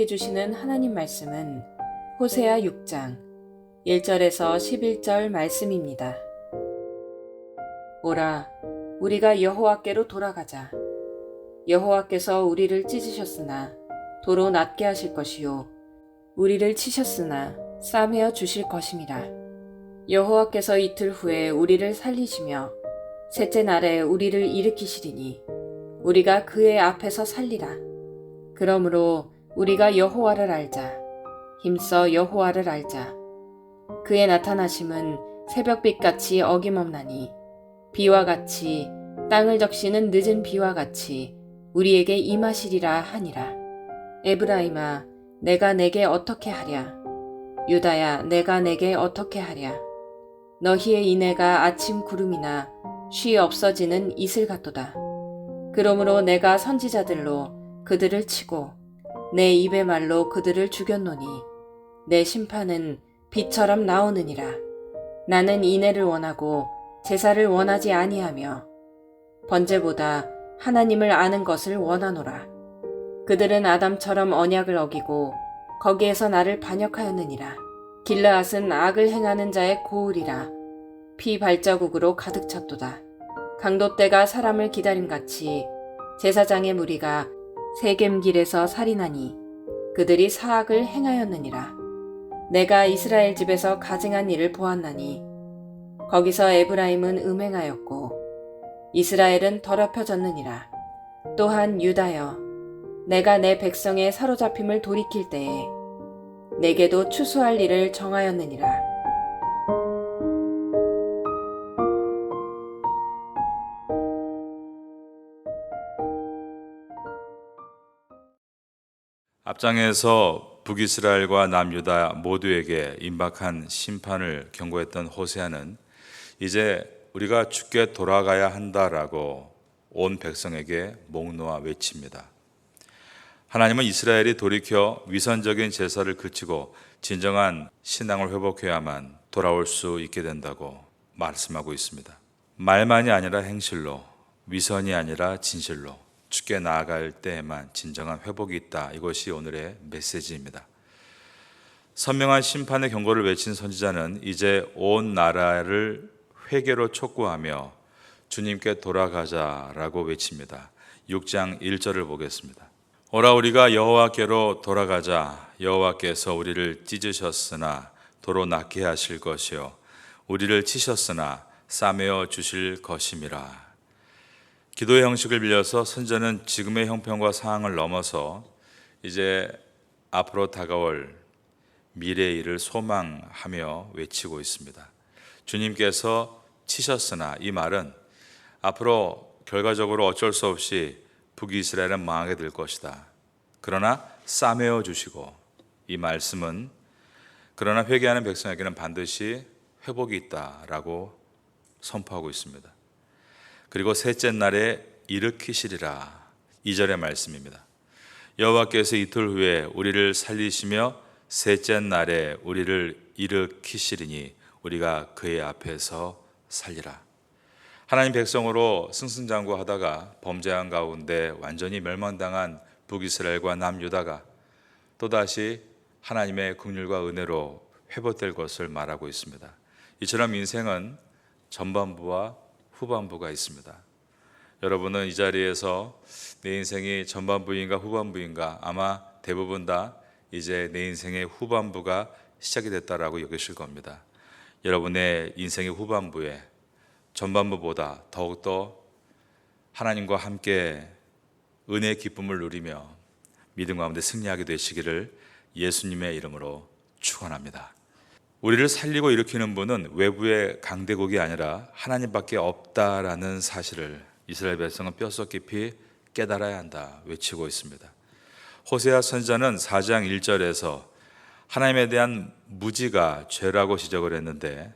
주시는 하나님 말씀은 호세아 6장 1절에서 11절 말씀입니다. 오라, 우리가 여호와께로 돌아가자. 여호와께서 우리를 찢으셨으나 도로 낫게 하실 것이요, 우리를 치셨으나 싸매어 주실 것임이라. 여호와께서 이틀 후에 우리를 살리시며 셋째 날에 우리를 일으키시리니 우리가 그의 앞에서 살리라. 그러므로 우리가 여호와를 알자. 힘써 여호와를 알자. 그의 나타나심은 새벽빛같이 어김없나니 비와 같이 땅을 적시는 늦은 비와 같이 우리에게 임하시리라 하니라. 에브라임아, 내가 내게 어떻게 하랴? 유다야, 내가 내게 어떻게 하랴? 너희의 인애가 아침 구름이나 쉬 없어지는 이슬 같도다. 그러므로 내가 선지자들로 그들을 치고 내 입의 말로 그들을 죽였노니 내 심판은 비처럼 나오느니라. 나는 인애를 원하고 제사를 원하지 아니하며 번제보다 하나님을 아는 것을 원하노라. 그들은 아담처럼 언약을 어기고 거기에서 나를 반역하였느니라. 길르앗은 악을 행하는 자의 고을이라. 피 발자국으로 가득 찼도다. 강도떼가 사람을 기다림같이 제사장의 무리가 세겜길에서 살인하니 그들이 사악을 행하였느니라. 내가 이스라엘 집에서 가증한 일을 보았나니 거기서 에브라임은 음행하였고 이스라엘은 더럽혀졌느니라. 또한 유다여, 내가 내 백성의 사로잡힘을 돌이킬 때에 내게도 추수할 일을 정하였느니라. 앞장에서 북이스라엘과 남유다 모두에게 임박한 심판을 경고했던 호세아는 이제 우리가 주께 돌아가야 한다라고 온 백성에게 목 놓아 외칩니다. 하나님은 이스라엘이 돌이켜 위선적인 제사를 그치고 진정한 신앙을 회복해야만 돌아올 수 있게 된다고 말씀하고 있습니다. 말만이 아니라 행실로, 위선이 아니라 진실로 주께 나아갈 때에만 진정한 회복이 있다. 이것이 오늘의 메시지입니다. 선명한 심판의 경고를 외친 선지자는 이제 온 나라를 회개로 촉구하며 주님께 돌아가자라고 외칩니다. 6장 1절을 보겠습니다. 오라, 우리가 여호와께로 돌아가자. 여호와께서 우리를 찢으셨으나 도로 낫게 하실 것이요, 우리를 치셨으나 싸매어 주실 것임이라. 기도의 형식을 빌려서 선지자는 지금의 형편과 상황을 넘어서 이제 앞으로 다가올 미래의 일을 소망하며 외치고 있습니다. 주님께서 치셨으나, 이 말은 앞으로 결과적으로 어쩔 수 없이 북이스라엘은 망하게 될 것이다. 그러나 싸매어 주시고, 이 말씀은 그러나 회개하는 백성에게는 반드시 회복이 있다라고 선포하고 있습니다. 그리고 셋째 날에 일으키시리라. 2절의 말씀입니다. 여호와께서 이틀 후에 우리를 살리시며 셋째 날에 우리를 일으키시리니 우리가 그의 앞에서 살리라. 하나님 백성으로 승승장구하다가 범죄한 가운데 완전히 멸망당한 북이스라엘과 남유다가 또다시 하나님의 긍휼과 은혜로 회복될 것을 말하고 있습니다. 이처럼 인생은 전반부와 후반부가 있습니다. 여러분은 이 자리에서 내 인생이 전반부인가 후반부인가, 아마 대부분 다 이제 내 인생의 후반부가 시작이 됐다라고 여기실 겁니다. 여러분의 인생의 후반부에 전반부보다 더욱더 하나님과 함께 은혜의 기쁨을 누리며 믿음 가운데 승리하게 되시기를 예수님의 이름으로 축원합니다. 우리를 살리고 일으키는 분은 외부의 강대국이 아니라 하나님밖에 없다라는 사실을 이스라엘 백성은 뼛속 깊이 깨달아야 한다 외치고 있습니다. 호세아 선지자는 4장 1절에서 하나님에 대한 무지가 죄라고 지적을 했는데,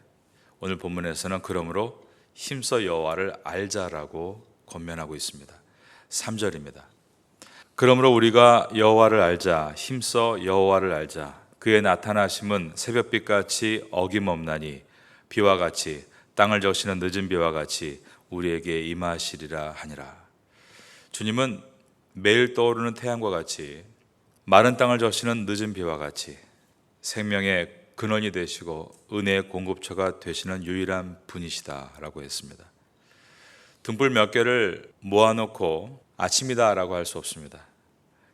오늘 본문에서는 그러므로 힘써 여호와를 알자라고 권면하고 있습니다. 3절입니다. 그러므로 우리가 여호와를 알자, 힘써 여호와를 알자. 그의 나타나심은 새벽빛같이 어김없나니 비와 같이 땅을 적시는 늦은 비와 같이 우리에게 임하시리라 하니라. 주님은 매일 떠오르는 태양과 같이 마른 땅을 적시는 늦은 비와 같이 생명의 근원이 되시고 은혜의 공급처가 되시는 유일한 분이시다라고 했습니다. 등불 몇 개를 모아놓고 아침이다라고 할 수 없습니다.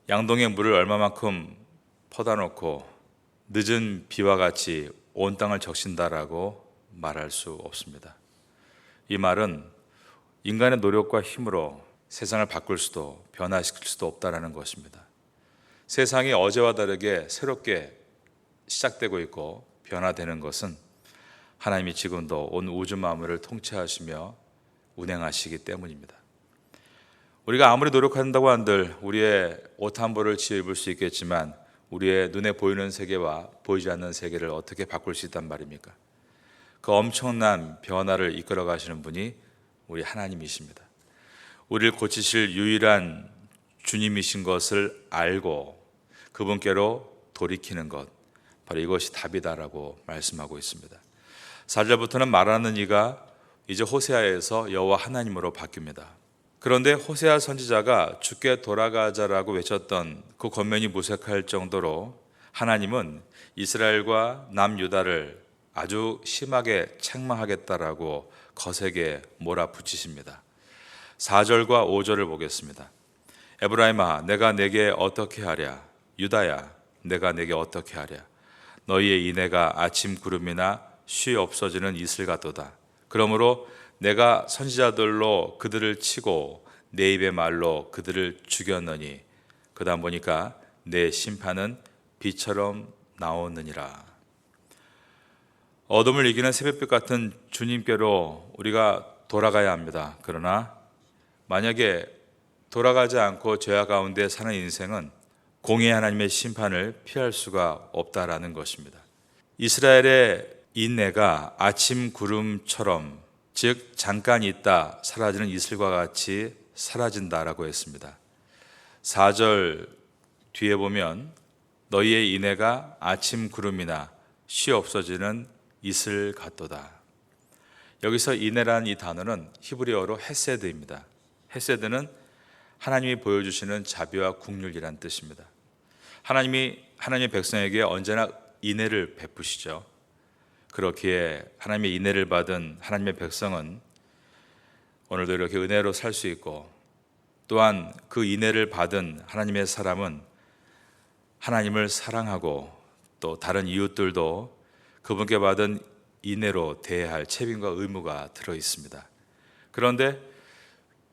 양동에 물을 얼마만큼 퍼다 놓고 늦은 비와 같이 온 땅을 적신다라고 말할 수 없습니다. 이 말은 인간의 노력과 힘으로 세상을 바꿀 수도 변화시킬 수도 없다라는 것입니다. 세상이 어제와 다르게 새롭게 시작되고 있고 변화되는 것은 하나님이 지금도 온 우주 만물을 통치하시며 운행하시기 때문입니다. 우리가 아무리 노력한다고 한들 우리의 옷 한 벌을 지어 입을 수 있겠지만 우리의 눈에 보이는 세계와 보이지 않는 세계를 어떻게 바꿀 수 있단 말입니까? 그 엄청난 변화를 이끌어 가시는 분이 우리 하나님이십니다. 우리를 고치실 유일한 주님이신 것을 알고 그분께로 돌이키는 것, 바로 이것이 답이다라고 말씀하고 있습니다. 4절부터는 말하는 이가 이제 호세아에서 여호와 하나님으로 바뀝니다. 그런데 호세아 선지자가 주께 돌아가자라고 외쳤던 그 권면이 무색할 정도로 하나님은 이스라엘과 남유다를 아주 심하게 책망하겠다라고 거세게 몰아붙이십니다. 4절과 5절을 보겠습니다. 에브라임아, 내가 내게 어떻게 하랴? 유다야, 내가 내게 어떻게 하랴? 너희의 인애가 아침 구름이나 쉬 없어지는 이슬 같도다. 그러므로 내가 선지자들로 그들을 치고 내 입의 말로 그들을 죽였느니 그 다음 보니까 내 심판은 비처럼 나오느니라. 어둠을 이기는 새벽빛 같은 주님께로 우리가 돌아가야 합니다. 그러나 만약에 돌아가지 않고 죄악 가운데 사는 인생은 공의 하나님의 심판을 피할 수가 없다라는 것입니다. 이스라엘의 인내가 아침 구름처럼, 즉 잠깐 있다 사라지는 이슬과 같이 사라진다라고 했습니다. 4절 뒤에 보면 너희의 인애가 아침 구름이나 쉬 없어지는 이슬 같도다. 여기서 인애라는 이 단어는 히브리어로 헤세드입니다. 헤세드는 하나님이 보여주시는 자비와 긍휼이란 뜻입니다. 하나님이 하나님의 백성에게 언제나 인애를 베푸시죠. 그렇기에 하나님의 인애를 받은 하나님의 백성은 오늘도 이렇게 은혜로 살 수 있고, 또한 그 인애를 받은 하나님의 사람은 하나님을 사랑하고 또 다른 이웃들도 그분께 받은 인애로 대해야 할 책임과 의무가 들어 있습니다. 그런데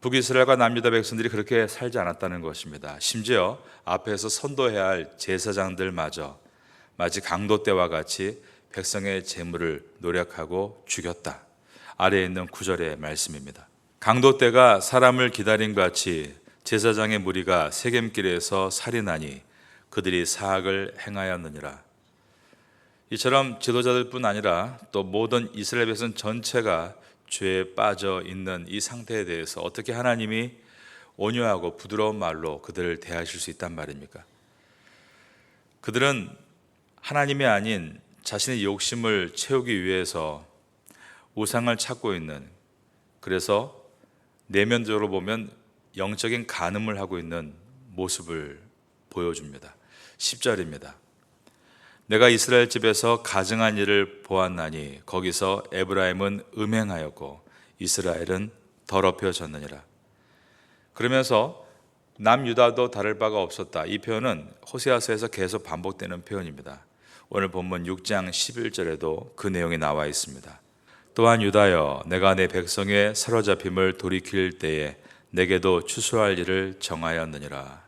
북이스라엘과 남유다 백성들이 그렇게 살지 않았다는 것입니다. 심지어 앞에서 선도해야 할 제사장들마저 마치 강도 때와 같이 백성의 재물을 노력하고 죽였다. 아래에 있는 9절의 말씀입니다. 강도 때가 사람을 기다린 같이 제사장의 무리가 세겜길에서 살인하니 그들이 사악을 행하였느니라. 이처럼 지도자들뿐 아니라 또 모든 이스라엘 백성 전체가 죄에 빠져 있는 이 상태에 대해서 어떻게 하나님이 온유하고 부드러운 말로 그들을 대하실 수 있단 말입니까? 그들은 하나님이 아닌 자신의 욕심을 채우기 위해서 우상을 찾고 있는, 그래서 내면적으로 보면 영적인 간음을 하고 있는 모습을 보여줍니다. 10절입니다. 내가 이스라엘 집에서 가증한 일을 보았나니 거기서 에브라임은 음행하였고 이스라엘은 더럽혀졌느니라. 그러면서 남유다도 다를 바가 없었다. 이 표현은 호세아서에서 계속 반복되는 표현입니다. 오늘 본문 6장 11절에도 그 내용이 나와 있습니다. 또한 유다여, 내가 내 백성의 사로잡힘을 돌이킬 때에 내게도 추수할 일을 정하였느니라.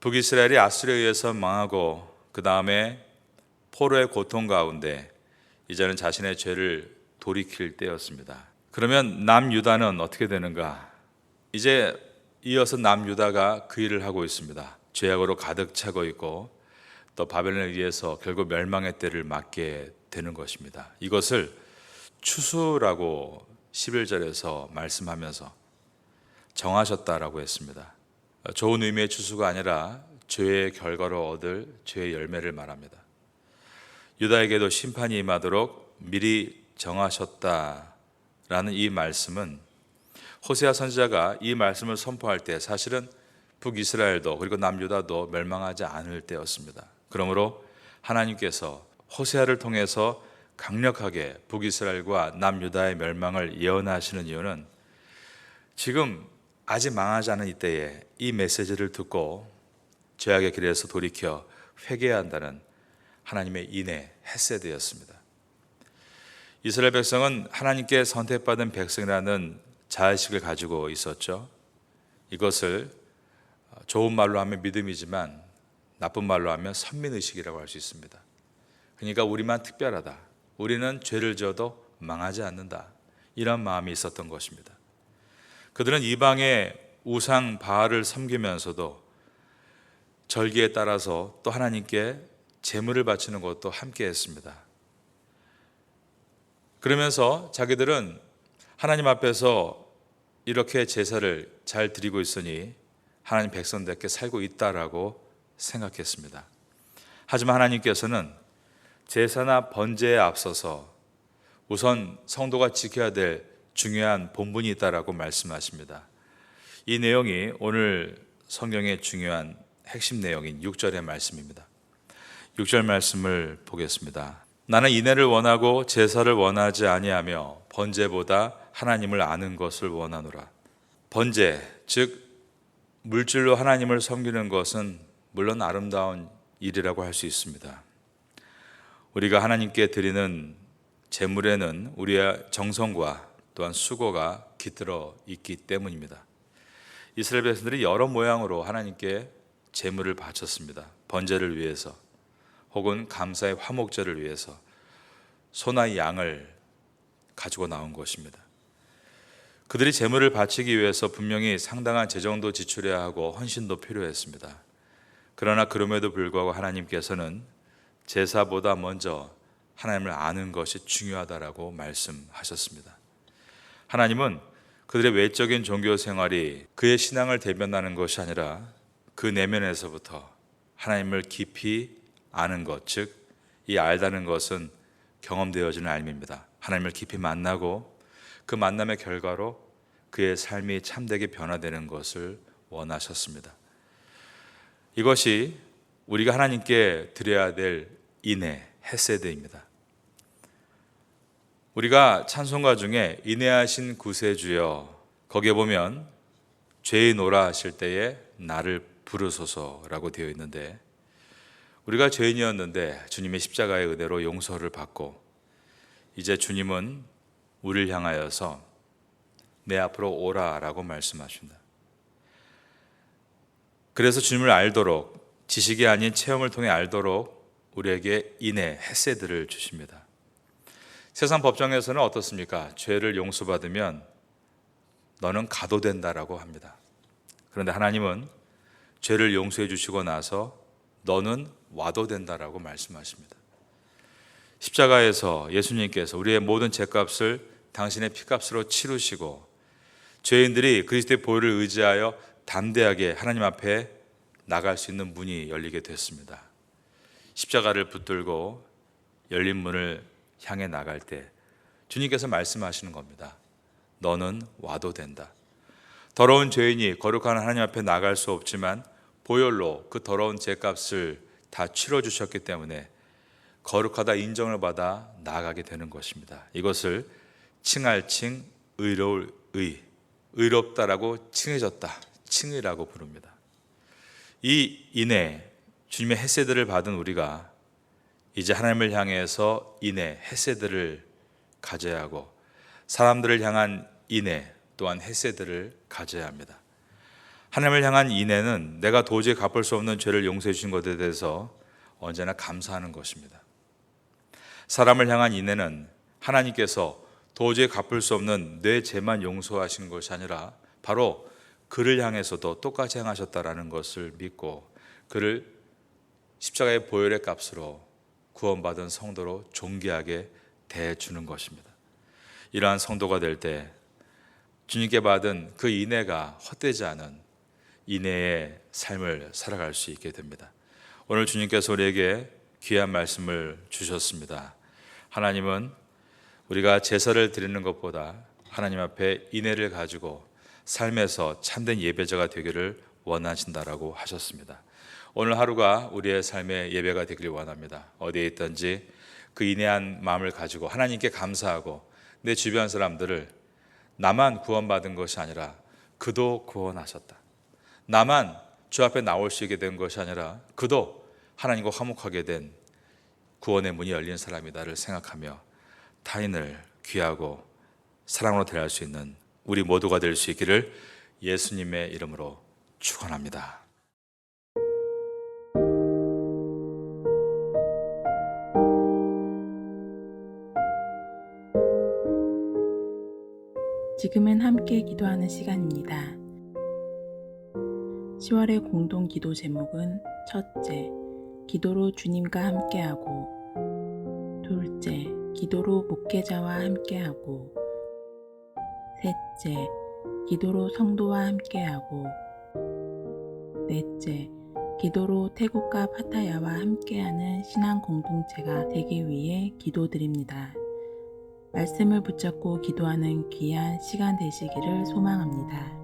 북이스라엘이 아수르에 의해서 망하고 그 다음에 포로의 고통 가운데 이제는 자신의 죄를 돌이킬 때였습니다. 그러면 남유다는 어떻게 되는가? 이제 이어서 남유다가 그 일을 하고 있습니다. 죄악으로 가득 차고 있고 또 바벨론에 의해서 결국 멸망의 때를 맞게 되는 것입니다. 이것을 추수라고 11절에서 말씀하면서 정하셨다라고 했습니다. 좋은 의미의 추수가 아니라 죄의 결과로 얻을 죄의 열매를 말합니다. 유다에게도 심판이 임하도록 미리 정하셨다라는 이 말씀은 호세아 선지자가 이 말씀을 선포할 때 사실은 북이스라엘도 그리고 남유다도 멸망하지 않을 때였습니다. 그러므로 하나님께서 호세아를 통해서 강력하게 북이스라엘과 남유다의 멸망을 예언하시는 이유는 지금 아직 망하지 않은 이때에 이 메시지를 듣고 죄악의 길에서 돌이켜 회개해야 한다는 하나님의 인애, 헤세드였습니다. 이스라엘 백성은 하나님께 선택받은 백성이라는 자의식을 가지고 있었죠. 이것을 좋은 말로 하면 믿음이지만 나쁜 말로 하면 선민의식이라고 할 수 있습니다. 그러니까 우리만 특별하다. 우리는 죄를 지어도 망하지 않는다. 이런 마음이 있었던 것입니다. 그들은 이방의 우상 바알을 섬기면서도 절기에 따라서 또 하나님께 제물을 바치는 것도 함께 했습니다. 그러면서 자기들은 하나님 앞에서 이렇게 제사를 잘 드리고 있으니 하나님 백성답게 살고 있다라고 생각했습니다. 하지만 하나님께서는 제사나 번제에 앞서서 우선 성도가 지켜야 될 중요한 본분이 있다라고 말씀하십니다. 이 내용이 오늘 성경의 중요한 핵심 내용인 6절의 말씀입니다. 6절 말씀을 보겠습니다. 나는 인애를 원하고 제사를 원하지 아니하며 번제보다 하나님을 아는 것을 원하노라. 번제, 즉 물질로 하나님을 섬기는 것은 물론 아름다운 일이라고 할 수 있습니다. 우리가 하나님께 드리는 제물에는 우리의 정성과 또한 수고가 깃들어 있기 때문입니다. 이스라엘 백성들이 여러 모양으로 하나님께 제물을 바쳤습니다. 번제를 위해서 혹은 감사의 화목제를 위해서 소나 양을 가지고 나온 것입니다. 그들이 제물을 바치기 위해서 분명히 상당한 재정도 지출해야 하고 헌신도 필요했습니다. 그러나 그럼에도 불구하고 하나님께서는 제사보다 먼저 하나님을 아는 것이 중요하다라고 말씀하셨습니다. 하나님은 그들의 외적인 종교 생활이 그의 신앙을 대변하는 것이 아니라 그 내면에서부터 하나님을 깊이 아는 것, 즉 이 알다는 것은 경험되어지는 알입니다. 하나님을 깊이 만나고 그 만남의 결과로 그의 삶이 참되게 변화되는 것을 원하셨습니다. 이것이 우리가 하나님께 드려야 될 인애, 헤세드입니다. 우리가 찬송가 중에 인애하신 구세주여, 거기에 보면 죄인오라 하실 때에 나를 부르소서라고 되어 있는데, 우리가 죄인이었는데 주님의 십자가의 은혜로 용서를 받고 이제 주님은 우리를 향하여서 내 앞으로 오라라고 말씀하십니다. 그래서 주님을 알도록, 지식이 아닌 체험을 통해 알도록 우리에게 인애, 헤세드를 주십니다. 세상 법정에서는 어떻습니까? 죄를 용서받으면 너는 가도 된다라고 합니다. 그런데 하나님은 죄를 용서해 주시고 나서 너는 와도 된다라고 말씀하십니다. 십자가에서 예수님께서 우리의 모든 죄값을 당신의 피값으로 치르시고 죄인들이 그리스도의 보혈을 의지하여 담대하게 하나님 앞에 나갈 수 있는 문이 열리게 됐습니다. 십자가를 붙들고 열린 문을 향해 나갈 때 주님께서 말씀하시는 겁니다. 너는 와도 된다. 더러운 죄인이 거룩한 하나님 앞에 나갈 수 없지만 보혈로 그 더러운 죄값을 다 치러주셨기 때문에 거룩하다 인정을 받아 나아가게 되는 것입니다. 이것을 칭할 칭, 의로울 의, 의롭다라고 칭해졌다, 칭의라고 부릅니다. 이 인애, 주님의 헤세드를 받은 우리가 이제 하나님을 향해서 인애, 헤세드를 가져야 하고 사람들을 향한 인애 또한 헤세드를 가져야 합니다. 하나님을 향한 인애는 내가 도저히 갚을 수 없는 죄를 용서해 주신 것에 대해서 언제나 감사하는 것입니다. 사람을 향한 인애는 하나님께서 도저히 갚을 수 없는 내 죄만 용서하신 것이 아니라 바로 그를 향해서도 똑같이 행하셨다라는 것을 믿고 그를 십자가의 보혈의 값으로 구원받은 성도로 존귀하게 대해주는 것입니다. 이러한 성도가 될 때 주님께 받은 그 인애가 헛되지 않은 인애의 삶을 살아갈 수 있게 됩니다. 오늘 주님께서 우리에게 귀한 말씀을 주셨습니다. 하나님은 우리가 제사를 드리는 것보다 하나님 앞에 인애를 가지고 삶에서 참된 예배자가 되기를 원하신다라고 하셨습니다. 오늘 하루가 우리의 삶의 예배가 되길 원합니다. 어디에 있든지 그 인내한 마음을 가지고 하나님께 감사하고 내 주변 사람들을 나만 구원받은 것이 아니라 그도 구원하셨다. 나만 주 앞에 나올 수 있게 된 것이 아니라 그도 하나님과 화목하게 된 구원의 문이 열린 사람이다를 생각하며 타인을 귀하고 사랑으로 대할 수 있는 우리 모두가 될 수 있기를 예수님의 이름으로 축원합니다. 지금은 함께 기도하는 시간입니다. 10월의 공동 기도 제목은 첫째, 기도로 주님과 함께하고, 둘째, 기도로 목회자와 함께하고, 셋째, 기도로 성도와 함께하고, 넷째, 기도로 태국과 파타야와 함께하는 신앙 공동체가 되기 위해 기도드립니다. 말씀을 붙잡고 기도하는 귀한 시간 되시기를 소망합니다.